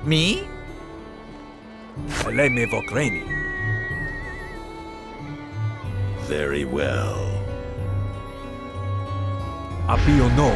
Me? Lei me vokreni. Very well. Apio no.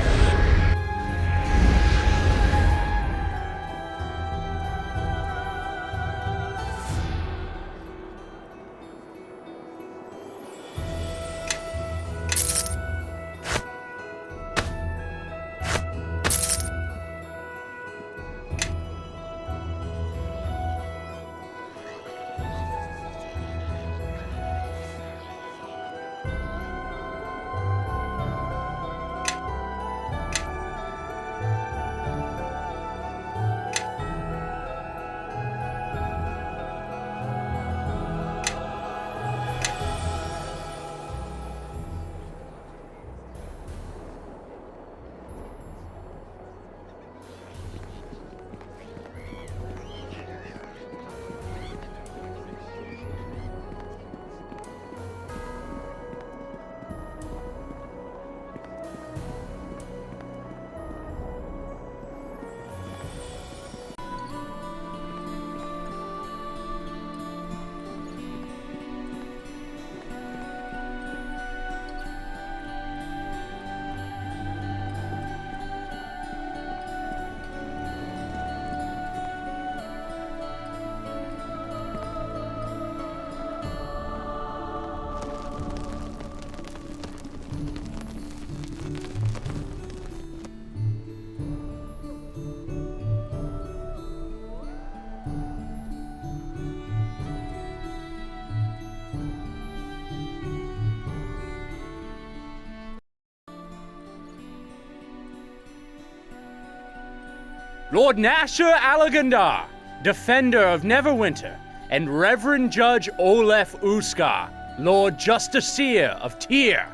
Lord Nasher Alagandar, Defender of Neverwinter, and Reverend Judge Olef Uskar, Lord Justiciar of Tyr.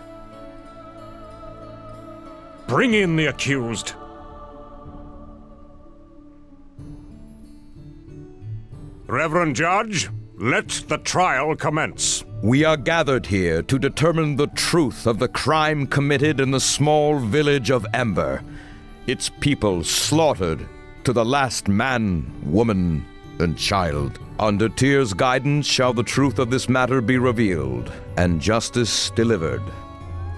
Bring in the accused. Reverend Judge, let the trial commence. We are gathered here to determine the truth of the crime committed in the small village of Ember. Its people slaughtered to the last man, woman, and child. Under Tyr's guidance shall the truth of this matter be revealed, and justice delivered.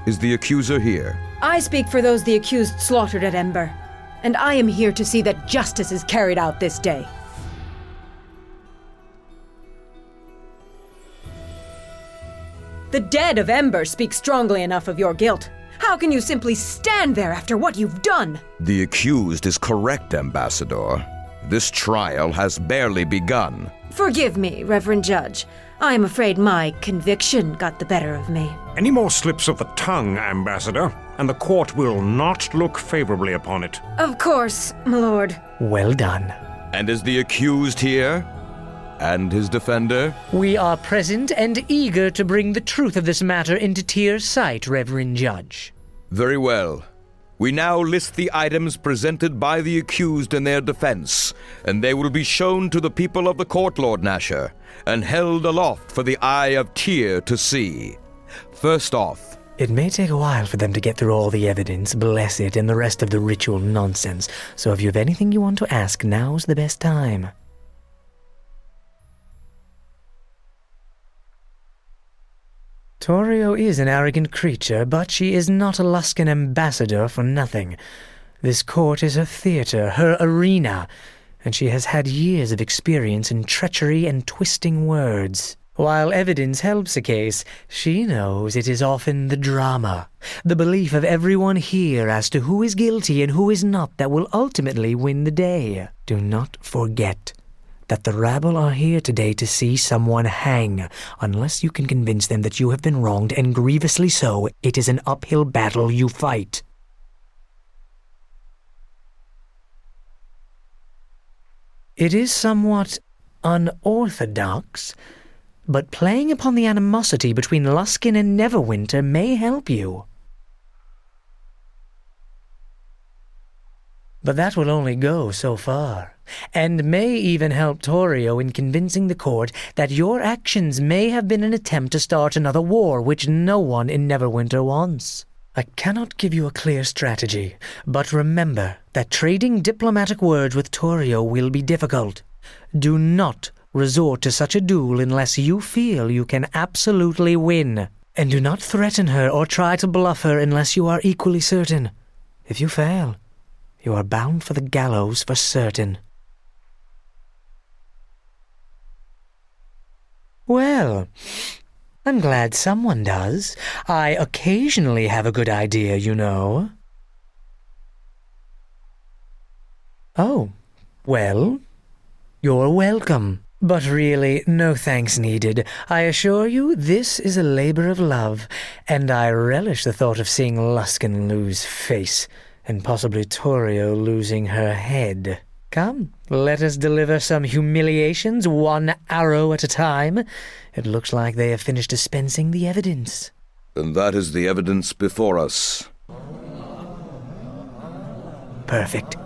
Is the accuser here? I speak for those the accused slaughtered at Ember, and I am here to see that justice is carried out this day. The dead of Ember speak strongly enough of your guilt. How can you simply stand there after what you've done? The accused is correct, Ambassador. This trial has barely begun. Forgive me, Reverend Judge. I am afraid my conviction got the better of me. Any more slips of the tongue, Ambassador, and the court will not look favorably upon it. Of course, my lord. Well done. And is the accused here? And his defender? We are present and eager to bring the truth of this matter into Tyr's sight, Reverend Judge. Very well. We now list the items presented by the accused in their defense, and they will be shown to the people of the court, Lord Nasher, and held aloft for the eye of Tyr to see. First off, it may take a while for them to get through all the evidence, bless it, and the rest of the ritual nonsense, so if you have anything you want to ask, now's the best time. Torio is an arrogant creature, but she is not a Luskan ambassador for nothing. This court is her theater, her arena, and she has had years of experience in treachery and twisting words. While evidence helps a case, she knows it is often the drama, the belief of everyone here as to who is guilty and who is not that will ultimately win the day. Do not forget that the rabble are here today to see someone hang. Unless you can convince them that you have been wronged, and grievously so, it is an uphill battle you fight. It is somewhat unorthodox, but playing upon the animosity between Luskan and Neverwinter may help you. But that will only go so far, and may even help Torio in convincing the court that your actions may have been an attempt to start another war which no one in Neverwinter wants. I cannot give you a clear strategy, but remember that trading diplomatic words with Torio will be difficult. Do not resort to such a duel unless you feel you can absolutely win. And do not threaten her or try to bluff her unless you are equally certain. If you fail, you are bound for the gallows for certain. Well, I'm glad someone does. I occasionally have a good idea, you know. Oh, well, you're welcome. But really, no thanks needed. I assure you, this is a labor of love, and I relish the thought of seeing Luskin lose face, and possibly Torio losing her head. Come, let us deliver some humiliations, one arrow at a time. It looks like they have finished dispensing the evidence. And that is the evidence before us. Perfect.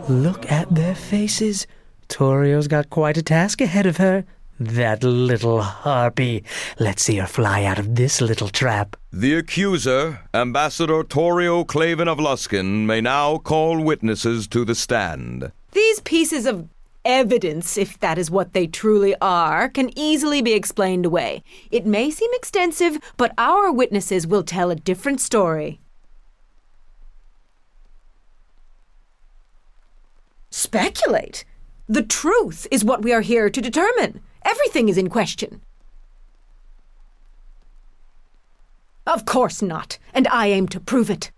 Look at their faces. Torio's got quite a task ahead of her. That little harpy. Let's see her fly out of this little trap. The accuser, Ambassador Torio Claven of Luskin, may now call witnesses to the stand. These pieces of evidence, if that is what they truly are, can easily be explained away. It may seem extensive, but our witnesses will tell a different story. Speculate? The truth is what we are here to determine. Everything is in question. Of course not, and I aim to prove it.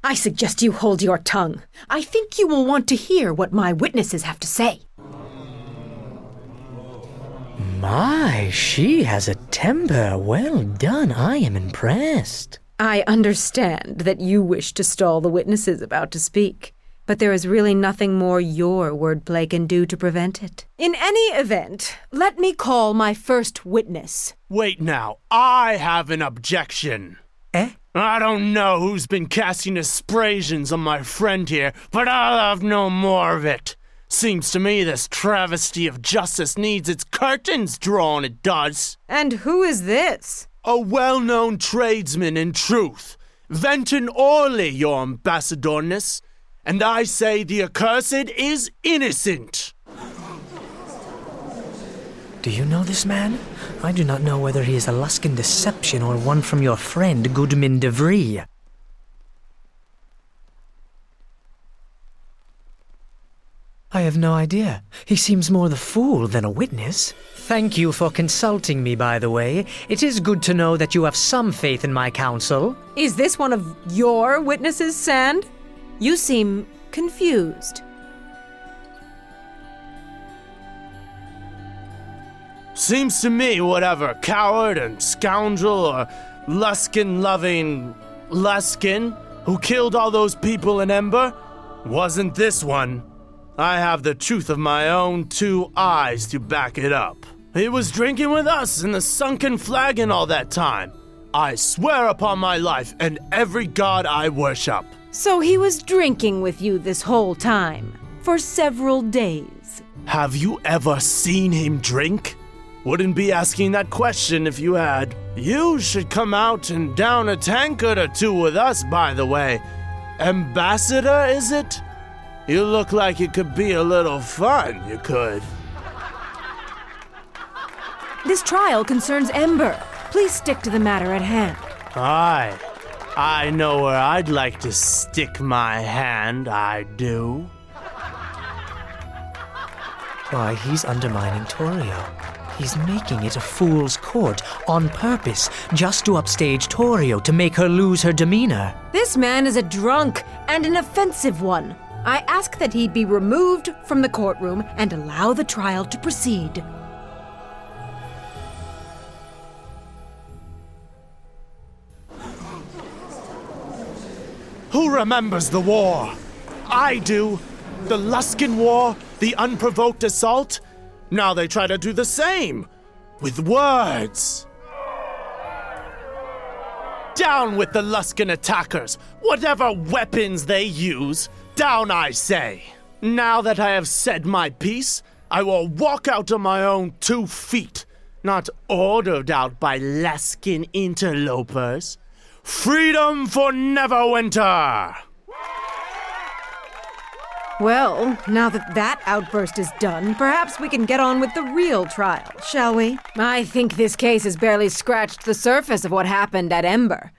I suggest you hold your tongue. I think you will want to hear what my witnesses have to say. My, she has a temper. Well done. I am impressed. I understand that you wish to stall the witnesses about to speak, but there is really nothing more your wordplay can do to prevent it. In any event, let me call my first witness. Wait now, I have an objection. Eh? I don't know who's been casting aspersions on my friend here, but I'll have no more of it. Seems to me this travesty of justice needs its curtains drawn, it does. And who is this? A well-known tradesman in truth, Venton Orley, your ambassadorness, and I say the accursed is innocent. Do you know this man? I do not know whether he is a Luskin deception or one from your friend Goodman de Vries. I have no idea. He seems more the fool than a witness. Thank you for consulting me, by the way. It is good to know that you have some faith in my counsel. Is this one of your witnesses, Sand? You seem confused. Seems to me whatever coward and scoundrel or Luskin-loving Luskin who killed all those people in Ember wasn't this one. I have the truth of my own two eyes to back it up. He was drinking with us in the sunken flagon all that time. I swear upon my life and every god I worship. So he was drinking with you this whole time, for several days. Have you ever seen him drink? Wouldn't be asking that question if you had. You should come out and down a tankard or two with us, by the way. Ambassador, is it? You look like it could be a little fun, you could. This trial concerns Ember. Please stick to the matter at hand. Aye. I know where I'd like to stick my hand, I do. Why, he's undermining Torio. He's making it a fool's court on purpose, just to upstage Torio to make her lose her demeanor. This man is a drunk and an offensive one. I ask that he be removed from the courtroom and allow the trial to proceed. Who remembers the war? I do. The Luskin War, the unprovoked assault. Now they try to do the same, with words. Down with the Luskin attackers, whatever weapons they use, down I say. Now that I have said my piece, I will walk out on my own 2 feet, not ordered out by Luskin interlopers. Freedom for Neverwinter! Well, now that that outburst is done, perhaps we can get on with the real trial, shall we? I think this case has barely scratched the surface of what happened at Ember.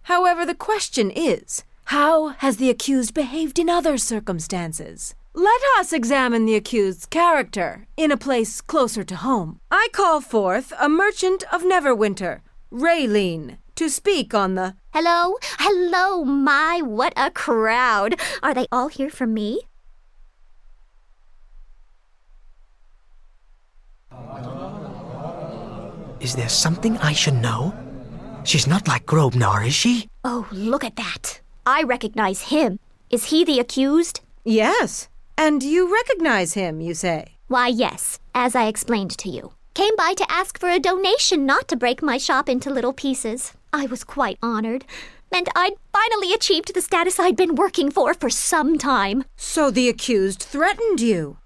However, the question is, how has the accused behaved in other circumstances? Let us examine the accused's character in a place closer to home. I call forth a merchant of Neverwinter, Raylene, to speak on the... Hello? Hello, my, what a crowd. Are they all here for me? Is there something I should know? She's not like Grosvenor, is she? Oh, look at that. I recognize him. Is he the accused? Yes, and you recognize him, you say? Why, yes, as I explained to you. Came by to ask for a donation, not to break my shop into little pieces. I was quite honored. Meant I'd finally achieved the status I'd been working for some time. So the accused threatened you?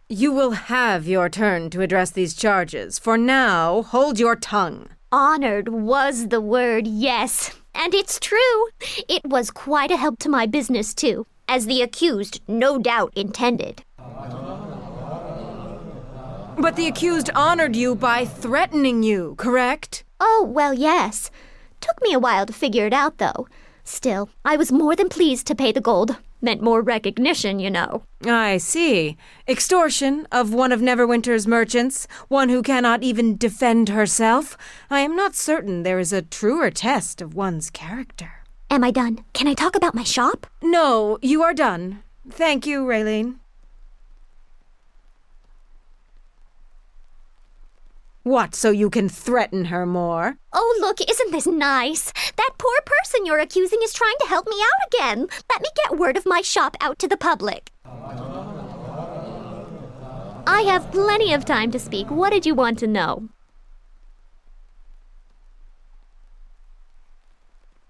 You will have your turn to address these charges. For now, hold your tongue. Honored was the word, yes. And it's true. It was quite a help to my business, too, as the accused no doubt intended. But the accused honored you by threatening you, correct? Oh, well, yes. Took me a while to figure it out, though. Still, I was more than pleased to pay the gold. Meant more recognition, you know. I see. Extortion of one of Neverwinter's merchants, one who cannot even defend herself. I am not certain there is a truer test of one's character. Am I done? Can I talk about my shop? No, you are done. Thank you, Raylene. What, so you can threaten her more? Oh, look, isn't this nice? That poor person you're accusing is trying to help me out again. Let me get word of my shop out to the public. I have plenty of time to speak. What did you want to know?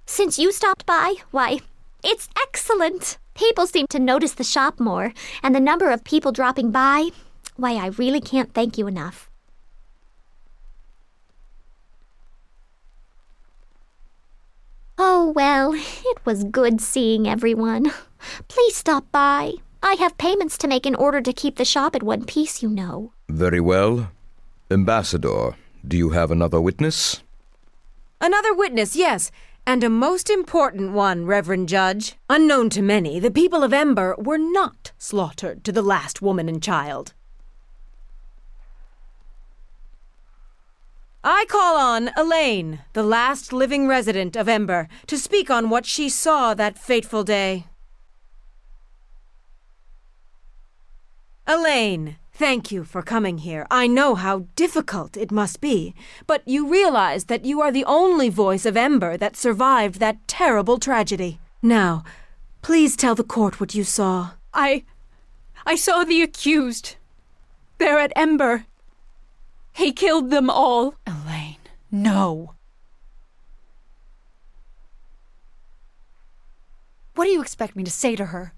Since you stopped by, why, it's excellent. People seem to notice the shop more, and the number of people dropping by, why, I really can't thank you enough. Oh, well, it was good seeing everyone. Please stop by. I have payments to make in order to keep the shop at one piece, you know. Very well. Ambassador, do you have another witness? Another witness, yes, and a most important one, Reverend Judge. Unknown to many, the people of Ember were not slaughtered to the last woman and child. I call on Elaine, the last living resident of Ember, to speak on what she saw that fateful day. Elaine, thank you for coming here. I know how difficult it must be, but you realize that you are the only voice of Ember that survived that terrible tragedy. Now, please tell the court what you saw. I saw the accused. They're at Ember. He killed them all. Elaine, no. What do you expect me to say to her?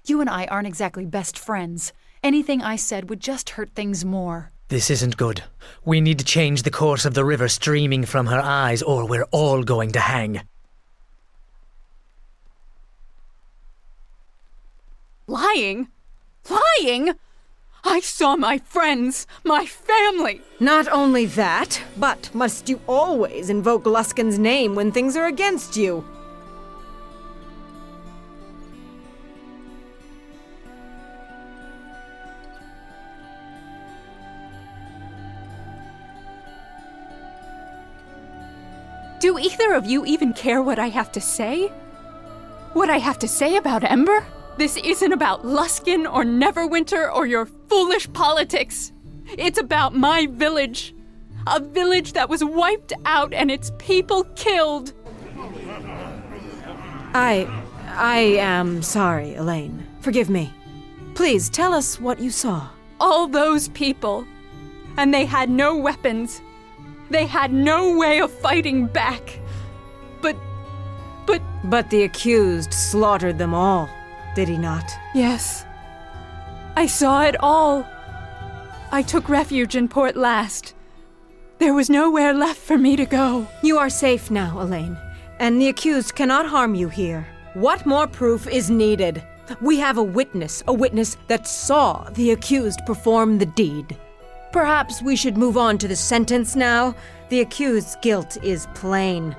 You and I aren't exactly best friends. Anything I said would just hurt things more. This isn't good. We need to change the course of the river streaming from her eyes, or we're all going to hang. Lying? Lying? I saw my friends, my family. Not only that, but must you always invoke Luskin's name when things are against you? Do either of you even care what I have to say? What I have to say about Ember? This isn't about Luskin or Neverwinter or your foolish politics. It's about my village. A village that was wiped out and its people killed. I am sorry, Elaine. Forgive me. Please tell us what you saw. All those people. And they had no weapons. They had no way of fighting back. But the accused slaughtered them all, did he not? yes. I saw it all. I took refuge in Port Last. There was nowhere left for me to go. You are safe now, Elaine, and the accused cannot harm you here. What more proof is needed? We have a witness that saw the accused perform the deed. Perhaps we should move on to the sentence now. The accused's guilt is plain.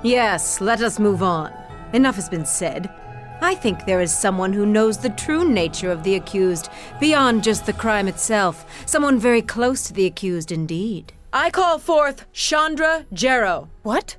Yes, let us move on. Enough has been said. I think there is someone who knows the true nature of the accused, beyond just the crime itself. Someone very close to the accused indeed. I call forth Chandra Jarrow. What?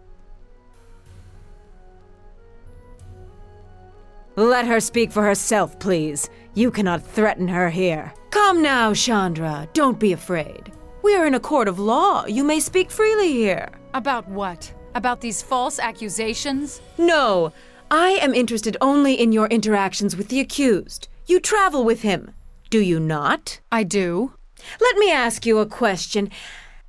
Let her speak for herself, please. You cannot threaten her here. Come now, Chandra. Don't be afraid. We are in a court of law. You may speak freely here. About what? About these false accusations? No. I am interested only in your interactions with the accused. You travel with him, do you not? I do. Let me ask you a question.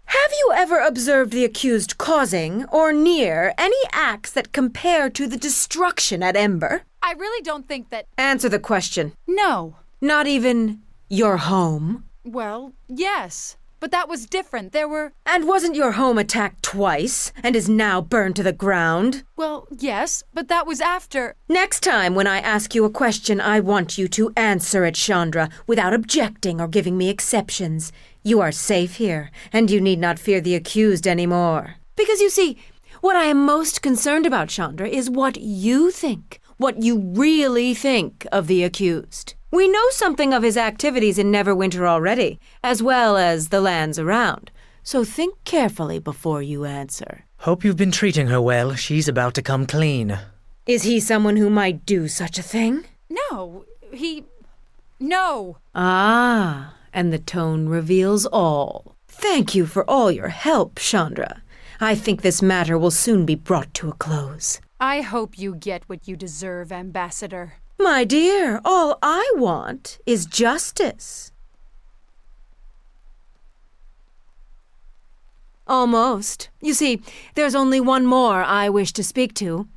Have you ever observed the accused causing, or near, any acts that compare to the destruction at Ember? I really don't think that... Answer the question. No. Not even your home? Well, yes. But that was different. There were... And wasn't your home attacked twice, and is now burned to the ground? Well, yes, but that was after... Next time when I ask you a question, I want you to answer it, Chandra, without objecting or giving me exceptions. You are safe here, and you need not fear the accused anymore. Because you see, what I am most concerned about, Chandra, is what you think. What you really think of the accused. We know something of his activities in Neverwinter already, as well as the lands around. So think carefully before you answer. Hope you've been treating her well. She's about to come clean. Is he someone who might do such a thing? No, No! Ah, and the tone reveals all. Thank you for all your help, Chandra. I think this matter will soon be brought to a close. I hope you get what you deserve, Ambassador. My dear, all I want is justice. Almost. You see, there's only one more I wish to speak to,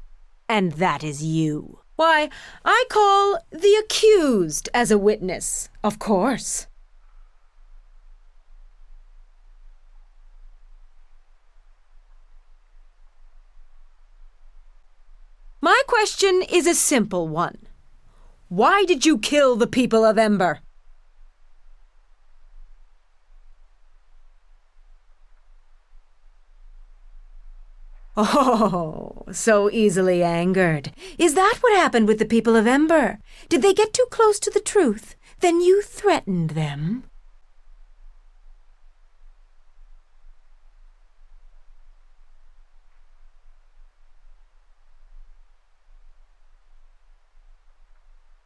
and that is you. Why, I call the accused as a witness, of course. My question is a simple one. Why did you kill the people of Ember? Oh, so easily angered. Is that what happened with the people of Ember? Did they get too close to the truth? Then you threatened them?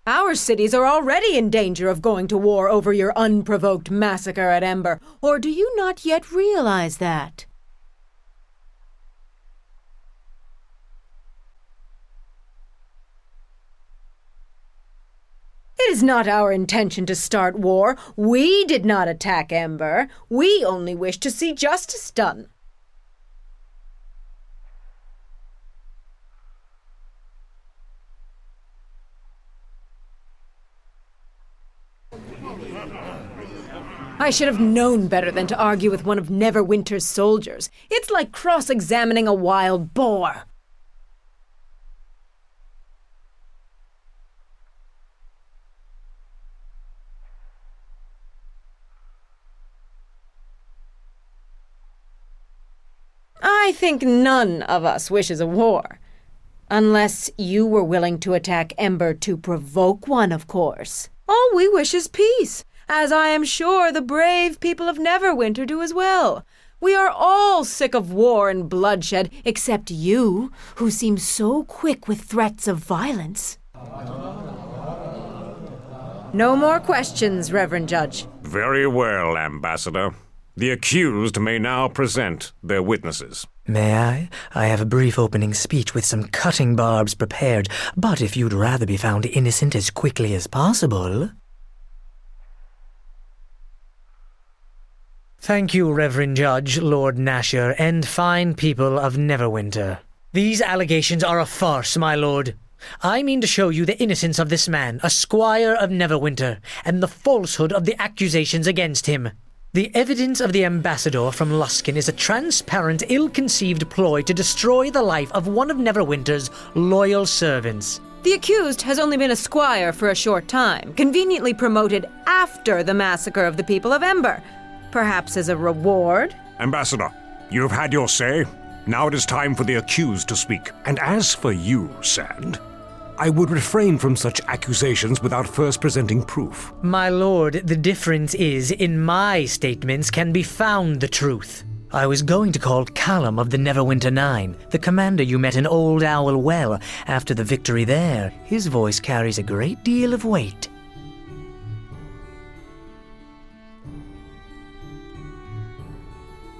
Our cities are already in danger of going to war over your unprovoked massacre at Ember. Or do you not yet realize that? It is not our intention to start war. We did not attack Ember. We only wish to see justice done. I should have known better than to argue with one of Neverwinter's soldiers. It's like cross-examining a wild boar. I think none of us wishes a war. Unless you were willing to attack Ember to provoke one, of course. All we wish is peace, as I am sure the brave people of Neverwinter do as well. We are all sick of war and bloodshed, except you, who seem so quick with threats of violence. No more questions, Reverend Judge. Very well, Ambassador. The accused may now present their witnesses. May I? I have a brief opening speech with some cutting barbs prepared, but if you'd rather be found innocent as quickly as possible... Thank you, Reverend Judge, Lord Nasher, and fine people of Neverwinter. These allegations are a farce, my lord. I mean to show you the innocence of this man, a squire of Neverwinter, and the falsehood of the accusations against him. The evidence of the ambassador from Luskan is a transparent, ill-conceived ploy to destroy the life of one of Neverwinter's loyal servants. The accused has only been a squire for a short time, conveniently promoted after the massacre of the people of Ember. Perhaps as a reward? Ambassador, you have had your say. Now it is time for the accused to speak. And as for you, Sand, I would refrain from such accusations without first presenting proof. My lord, the difference is, in my statements can be found the truth. I was going to call Callum of the Neverwinter 9, the commander you met in Old Owl Well after the victory there. His voice carries a great deal of weight.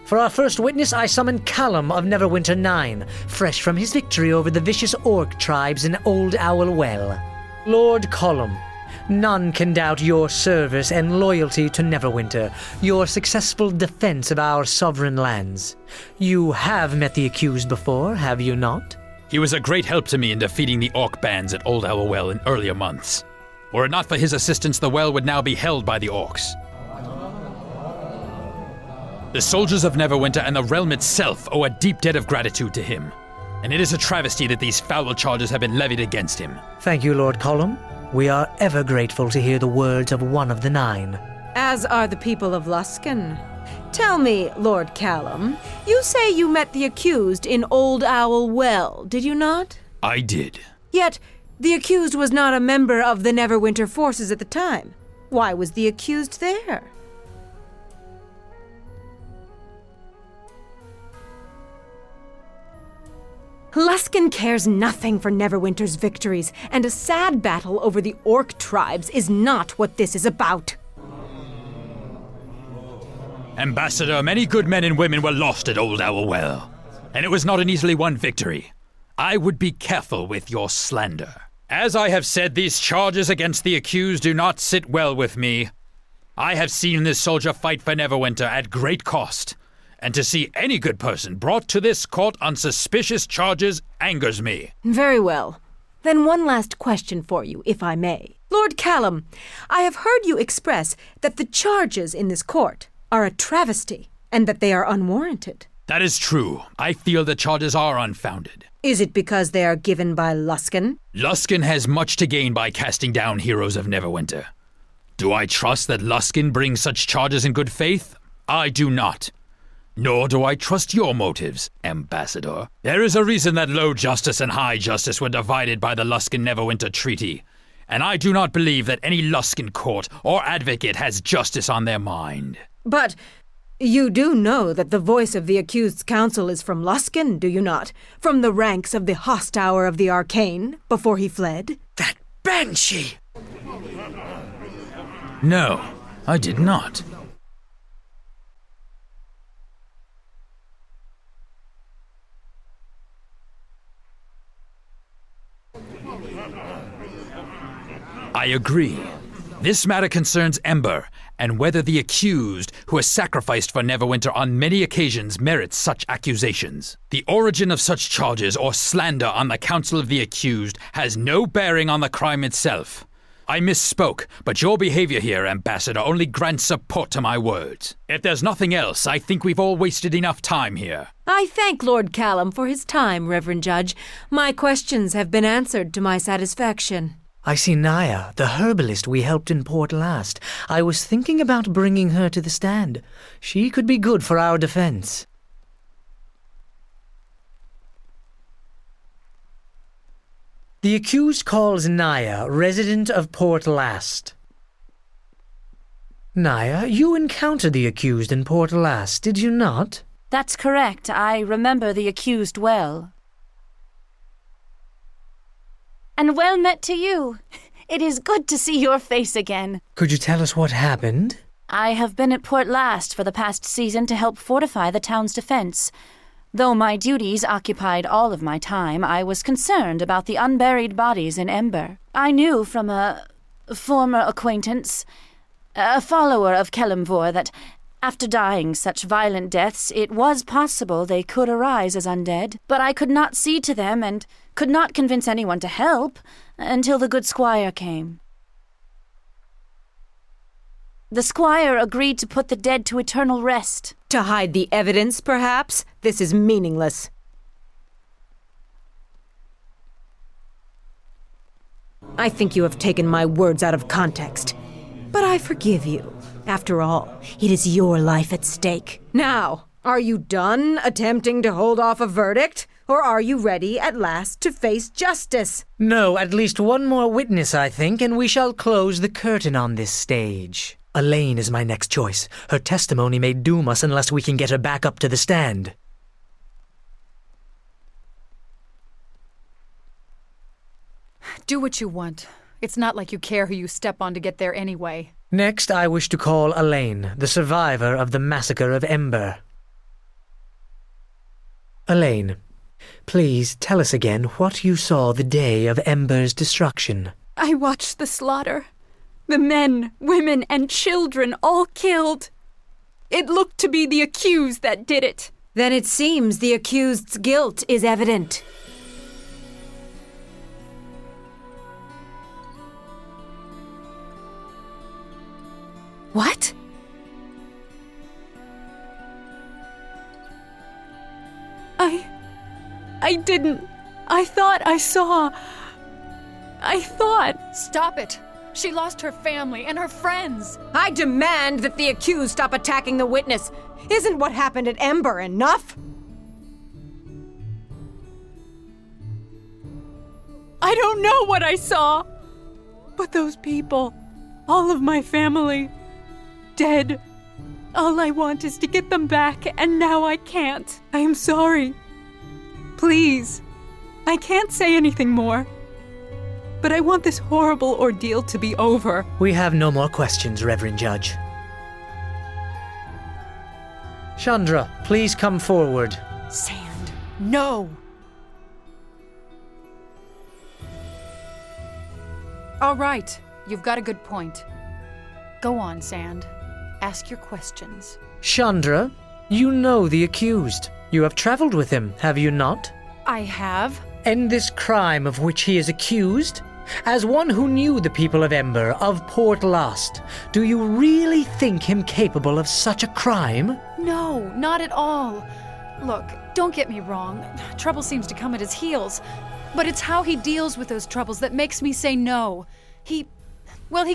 For our first witness, I summon Callum of Neverwinter 9, fresh from his victory over the vicious orc tribes in Old Owl Well. Lord Callum, none can doubt your service and loyalty to Neverwinter, your successful defense of our sovereign lands. You have met the accused before, have you not? He was a great help to me in defeating the orc bands at Old Owl Well in earlier months. Were it not for his assistance, the well would now be held by the orcs. The soldiers of Neverwinter and the realm itself owe a deep debt of gratitude to him, and it is a travesty that these foul charges have been levied against him. Thank you, Lord Callum. We are ever grateful to hear the words of one of the 9. As are the people of Luskan. Tell me, Lord Callum, you say you met the accused in Old Owl Well, did you not? I did. Yet, the accused was not a member of the Neverwinter forces at the time. Why was the accused there? Luskan cares nothing for Neverwinter's victories, and a sad battle over the orc tribes is not what this is about. Ambassador, many good men and women were lost at Old Owl Well, and it was not an easily won victory. I would be careful with your slander. As I have said, these charges against the accused do not sit well with me. I have seen this soldier fight for Neverwinter at great cost, and to see any good person brought to this court on suspicious charges angers me. Very well. Then one last question for you, if I may. Lord Callum, I have heard you express that the charges in this court are a travesty, and that they are unwarranted. That is true. I feel the charges are unfounded. Is it because they are given by Luskan? Luskan has much to gain by casting down heroes of Neverwinter. Do I trust that Luskan brings such charges in good faith? I do not. Nor do I trust your motives, Ambassador. There is a reason that low justice and high justice were divided by the Luskan-Neverwinter Treaty, and I do not believe that any Luskan court or advocate has justice on their mind. But you do know that the voice of the accused's counsel is from Luskan, do you not? From the ranks of the Hosthour of the Arcane, before he fled? That banshee! No, I did not. I agree. This matter concerns Ember, and whether the accused, who has sacrificed for Neverwinter on many occasions, merits such accusations. The origin of such charges or slander on the counsel of the accused has no bearing on the crime itself. I misspoke, but your behavior here, Ambassador, only grants support to my words. If there's nothing else, I think we've all wasted enough time here. I thank Lord Callum for his time, Reverend Judge. My questions have been answered to my satisfaction. I see Naya, the herbalist we helped in port last. I was thinking about bringing her to the stand. She could be good for our defense. The accused calls Naya, resident of Port Last. Naya, you encountered the accused in Port Last, did you not? That's correct. I remember the accused well. And well met to you. It is good to see your face again. Could you tell us what happened? I have been at Port Last for the past season to help fortify the town's defense. Though my duties occupied all of my time, I was concerned about the unburied bodies in Ember. I knew from a former acquaintance, a follower of Kelimvor, that After dying such violent deaths, it was possible they could arise as undead, but I could not see to them and could not convince anyone to help until the good squire came. The squire agreed to put the dead to eternal rest. To hide the evidence, perhaps? This is meaningless. I think you have taken my words out of context. But I forgive you. After all, it is your life at stake. Now, are you done attempting to hold off a verdict? Or are you ready at last to face justice? No, at least one more witness, I think, and we shall close the curtain on this stage. Elaine is my next choice. Her testimony may doom us unless we can get her back up to the stand. Do what you want. It's not like you care who you step on to get there anyway. Next, I wish to call Elaine, the survivor of the massacre of Ember. Elaine, please tell us again what you saw the day of Ember's destruction. I watched the slaughter. The men, women, and children all killed. It looked to be the accused that did it. Then it seems the accused's guilt is evident. What? I didn't. I thought I saw. Stop it! She lost her family and her friends! I demand that the accused stop attacking the witness. Isn't what happened at Ember enough? I don't know what I saw. But those people, all of my family, dead. All I want is to get them back, and now I can't. I am sorry. Please. I can't say anything more. But I want this horrible ordeal to be over. We have no more questions, Reverend Judge. Chandra, please come forward. Sand, no! All right, you've got a good point. Go on, Sand. Ask your questions. Chandra, you know the accused. You have traveled with him, have you not? I have. And this crime of which he is accused? As one who knew the people of Ember, of Port Lost, do you really think him capable of such a crime? No, not at all. Look, don't get me wrong. Trouble seems to come at his heels. But it's how he deals with those troubles that makes me say no. He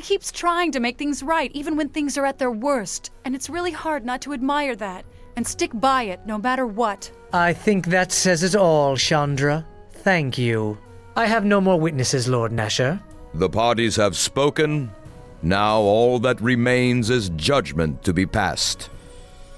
keeps trying to make things right, even when things are at their worst. And it's really hard not to admire that and stick by it no matter what. I think that says it all, Chandra. Thank you. I have no more witnesses, Lord Nasher. The parties have spoken. Now all that remains is judgment to be passed.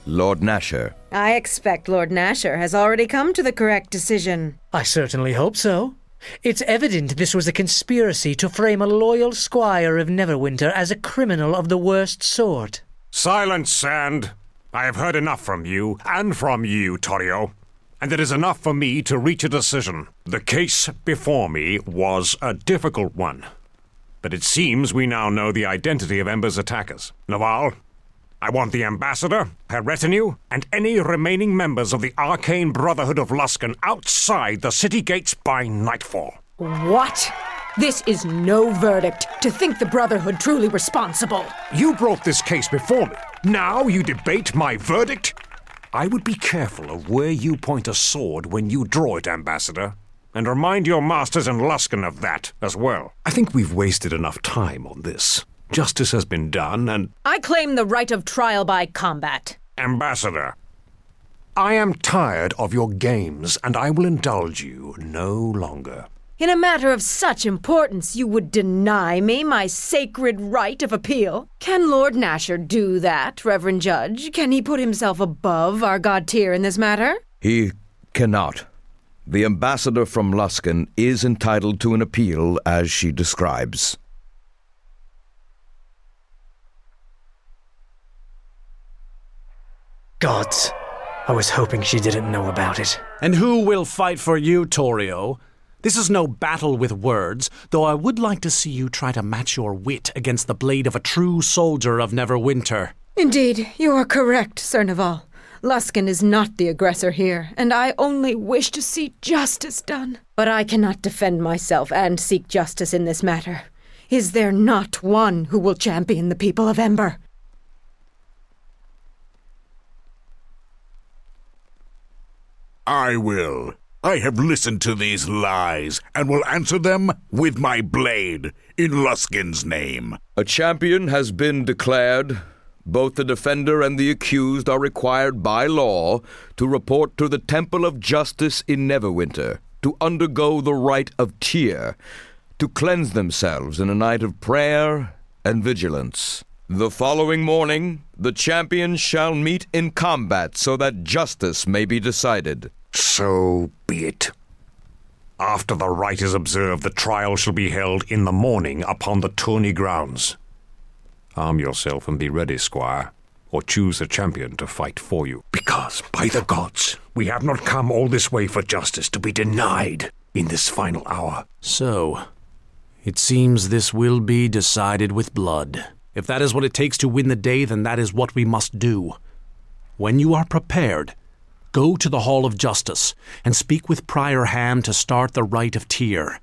Lord Nasher. I expect Lord Nasher has already come to the correct decision. I certainly hope so. It's evident this was a conspiracy to frame a loyal squire of Neverwinter as a criminal of the worst sort. Silence, Sand. I have heard enough from you, and from you, Torio. And it is enough for me to reach a decision. The case before me was a difficult one. But it seems we now know the identity of Ember's attackers. Naval, I want the ambassador, her retinue, and any remaining members of the Arcane Brotherhood of Luskan outside the city gates by nightfall. What? This is no verdict. To think the Brotherhood truly responsible. You brought this case before me. Now you debate my verdict? I would be careful of where you point a sword when you draw it, Ambassador. And remind your masters in Luskan of that as well. I think we've wasted enough time on this. Justice has been done, and... I claim the right of trial by combat. Ambassador, I am tired of your games, and I will indulge you no longer. In a matter of such importance, you would deny me my sacred right of appeal? Can Lord Nasher do that, Reverend Judge? Can he put himself above our god tier in this matter? He cannot. The ambassador from Luskan is entitled to an appeal as she describes. Gods, I was hoping she didn't know about it. And who will fight for you, Torio? This is no battle with words, though I would like to see you try to match your wit against the blade of a true soldier of Neverwinter. Indeed, you are correct, Sir Naval. Luskin is not the aggressor here, and I only wish to see justice done. But I cannot defend myself and seek justice in this matter. Is there not one who will champion the people of Ember? I will. I have listened to these lies and will answer them with my blade in Luskin's name. A champion has been declared. Both the defender and the accused are required by law to report to the Temple of Justice in Neverwinter, to undergo the rite of tear, to cleanse themselves in a night of prayer and vigilance. The following morning, the champions shall meet in combat so that justice may be decided. So be it. After the rite is observed, the trial shall be held in the morning upon the tourney grounds. Arm yourself and be ready, squire, or choose a champion to fight for you. Because, by the gods, we have not come all this way for justice to be denied in this final hour. So, it seems this will be decided with blood. If that is what it takes to win the day, then that is what we must do. When you are prepared, go to the Hall of Justice and speak with Prior Ham to start the rite of tear.